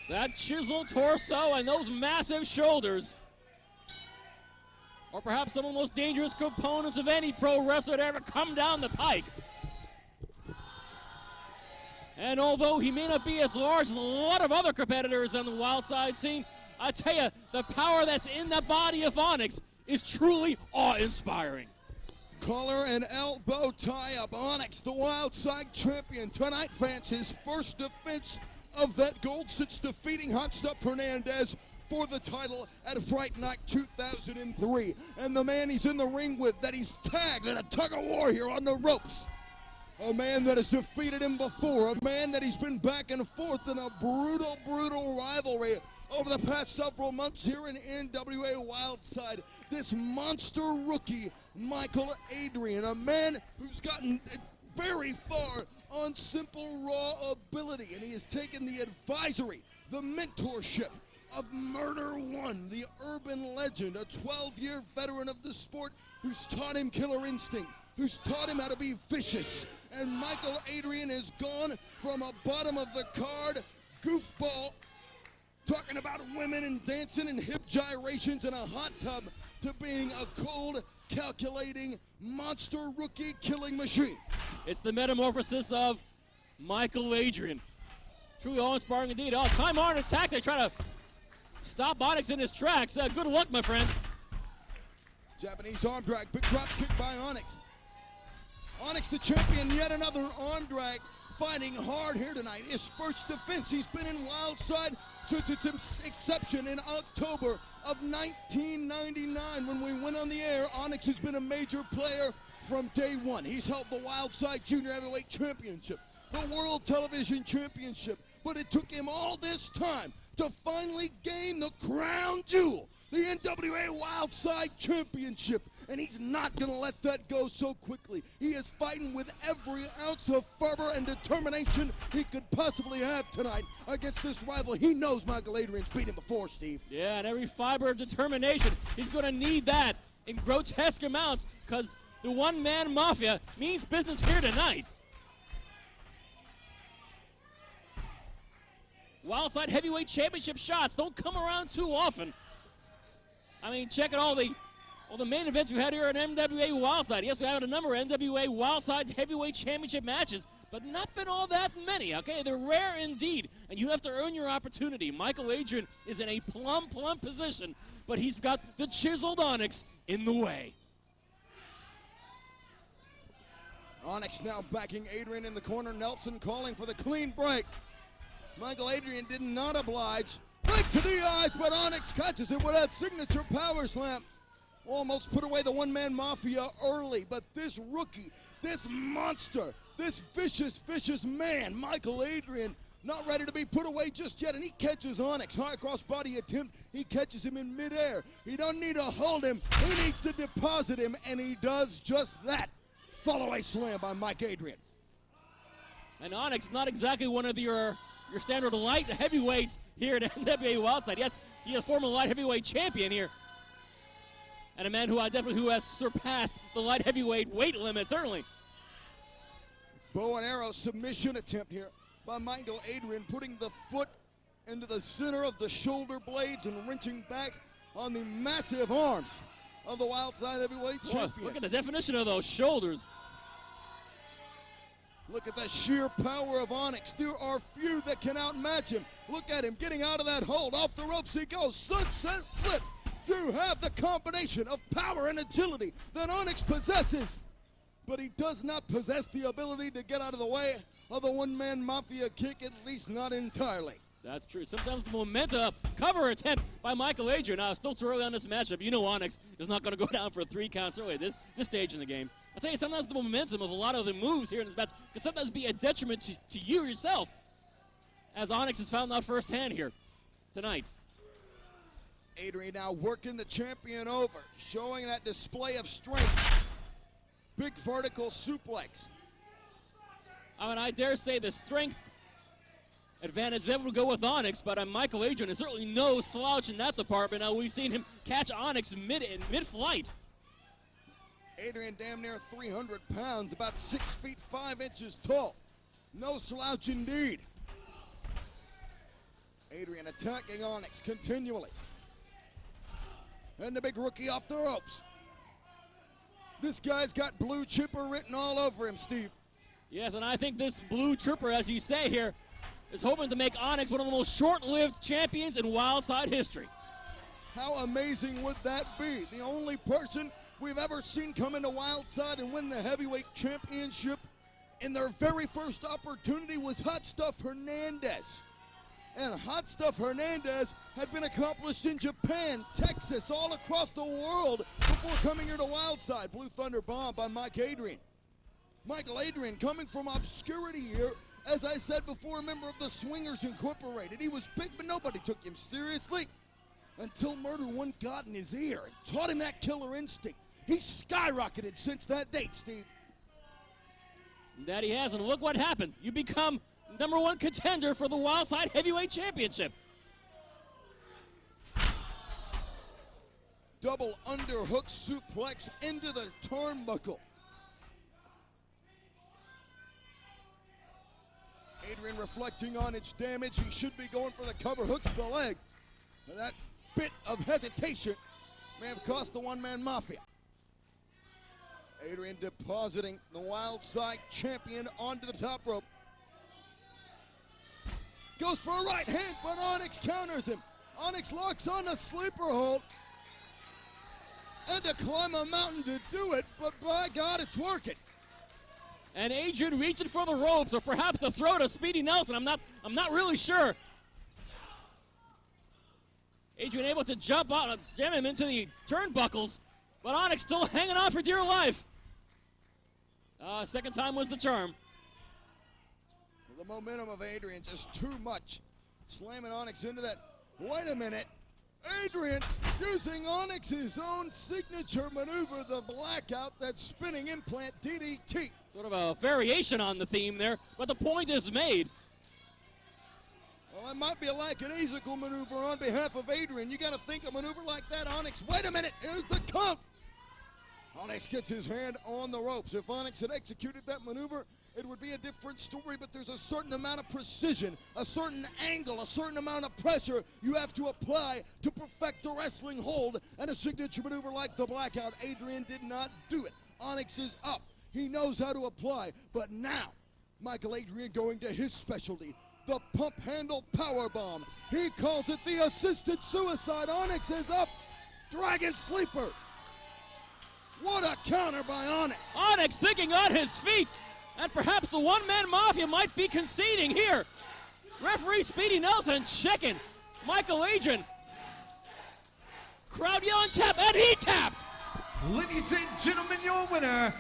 That chiseled torso and those massive shoulders are perhaps some of the most dangerous components of any pro wrestler to ever come down the pike. And although he may not be as large as a lot of other competitors on the Wildside scene, I tell you, the power that's in the body of Onyx is truly awe-inspiring. Collar and elbow tie-up. Onyx, the Wildside champion. Tonight, fans, his first defense of that gold since defeating Hot Stuff Hernandez for the title at Fright Night 2003. And the man he's in the ring with, that he's tagged in a tug-of-war here on the ropes. A man that has defeated him before. A man that he's been back and forth in a brutal, brutal rivalry over the past several months here in NWA Wildside. This monster rookie, Mikal Adyran, a man who's gotten very far on simple raw ability, and he has taken the advisory, the mentorship of Murder One, the urban legend, a 12-year veteran of the sport who's taught him killer instinct, who's taught him how to be vicious. And Mikal Adyran has gone from a bottom of the card goofball, talking about women and dancing and hip gyrations in a hot tub, to being a cold, calculating, monster rookie killing machine. It's the metamorphosis of Mikal Adyran. Truly awe-inspiring indeed. Oh, time-honored attack. They try to stop Onyx in his tracks. Good luck, my friend. Japanese arm drag, big drop kick by Onyx. Onyx the champion, yet another arm drag, fighting hard here tonight. His first defense, he's been in Wildside since its inception in October of 1999 when we went on the air. Onyx has been a major player from day one. He's held the Wildside Junior Heavyweight Championship, the World Television Championship, but it took him all this time to finally gain the crown jewel, the NWA Wildside Championship, and he's not going to let that go so quickly. He is fighting with every ounce of fervor and determination he could possibly have tonight against this rival. He knows Mikal Adyran's beat him before, Steve. Yeah, and every fiber of determination, he's going to need that in grotesque amounts, because the one-man mafia means business here tonight. Wildside Heavyweight Championship shots don't come around too often. I mean, check out all the main events we had here at NWA Wildside. Yes, we have a number of NWA Wildside Heavyweight Championship matches, but not been all that many, okay? They're rare indeed, and you have to earn your opportunity. Mikal Adyran is in a plumb position, but he's got the chiseled Onyx in the way. Onyx now backing Adyran in the corner. Nelson calling for the clean break. Mikal Adyran did not oblige. Right to the eyes, but Onyx catches it with that signature power slam. Almost put away the one-man mafia early, but this rookie, this monster, this vicious man, Mikal Adyran, not ready to be put away just yet, and he catches Onyx. High cross body attempt, he catches him in midair. He don't need to hold him, he needs to deposit him, and he does just that. Follow-away slam by Mike Adyran. And Onyx, not exactly one of your standard light heavyweights here at NWA Wildside. Yes, he is former light heavyweight champion here. And a man who has surpassed the light heavyweight weight limit, certainly. Bow and arrow submission attempt here by Mikal Adyran, putting the foot into the center of the shoulder blades and wrenching back on the massive arms of the Wildside Heavyweight Champion. Look at the definition of those shoulders. Look at the sheer power of Onyx. There are few that can outmatch him. Look at him getting out of that hold. Off the ropes he goes. Sunset flip. You have the combination of power and agility that Onyx possesses. But he does not possess the ability to get out of the way of the one-man mafia kick, at least not entirely. That's true. Sometimes the momentum cover attempt by Mikal Adyran. Now, still too early on this matchup. You know Onyx is not going to go down for a 3 count, certainly at this stage in the game. I'll tell you, sometimes the momentum of a lot of the moves here in this match can sometimes be a detriment to you yourself, as Onyx has found out firsthand here tonight. Adyran now working the champion over, showing that display of strength. Big vertical suplex. I mean, I dare say the strength advantage ever will go with Onyx, but Mikal Adyran is certainly no slouch in that department. Now, we've seen him catch Onyx mid-flight. Adyran damn near 300 pounds, about 6 feet 5 inches tall. No slouch indeed. Adyran attacking Onyx continually. And the big rookie off the ropes. This guy's got blue chipper written all over him, Steve. Yes, and I think this blue trooper, as you say here, is hoping to make Onyx one of the most short-lived champions in Wildside history. How amazing would that be? The only person we've ever seen come into Wildside and win the heavyweight championship in their very first opportunity was Hot Stuff Hernandez. And Hot Stuff Hernandez had been accomplished in Japan, Texas, all across the world before coming here to Wildside. Blue Thunder Bomb by Mikal Adyran. Mikal Adyran coming from obscurity here, as I said before, a member of the Swingers Incorporated. He was big, but nobody took him seriously until Murder One got in his ear and taught him that killer instinct. He's skyrocketed since that date, Steve. That he has, and look what happened. You become #1 contender for the Wildside Heavyweight Championship. Double underhook suplex into the turnbuckle. Adyran reflecting on its damage. He should be going for the cover hook to the leg. And that bit of hesitation may have cost the one-man mafia. Adyran depositing the Wildside champion onto the top rope. Goes for a right hand, but Onyx counters him. Onyx locks on a sleeper hold. And to climb a mountain to do it, but by God, it's working. And Adyran reaching for the ropes, or perhaps to throw to Speedy Nelson. I'm not really sure. Adyran able to jump out, jam him into the turnbuckles, but Onyx still hanging on for dear life. Second time was the charm. The momentum of Adyran just too much. Slamming Onyx into that. Wait a minute. Adyran using Onyx's own signature maneuver, the blackout, that spinning implant DDT. Sort of a variation on the theme there, but the point is made. Well, it might be a lackadaisical maneuver on behalf of Adyran. You got to think a maneuver like that, Onyx. Wait a minute, here's the count. Onyx gets his hand on the ropes. If Onyx had executed that maneuver, it would be a different story, but there's a certain amount of precision, a certain angle, a certain amount of pressure you have to apply to perfect a wrestling hold, and a signature maneuver like the blackout. Adyran did not do it. Onyx is up. He knows how to apply, but now Mikal Adyran going to his specialty, the pump handle power bomb. He calls it the assisted suicide. Onyx is up. Dragon sleeper. What a counter by Onyx. Onyx thinking on his feet, and perhaps the one-man mafia might be conceding here. Referee Speedy Nelson checking Mikal Adyran. Crowd yelling tap, and he tapped. Ladies and gentlemen, your winner,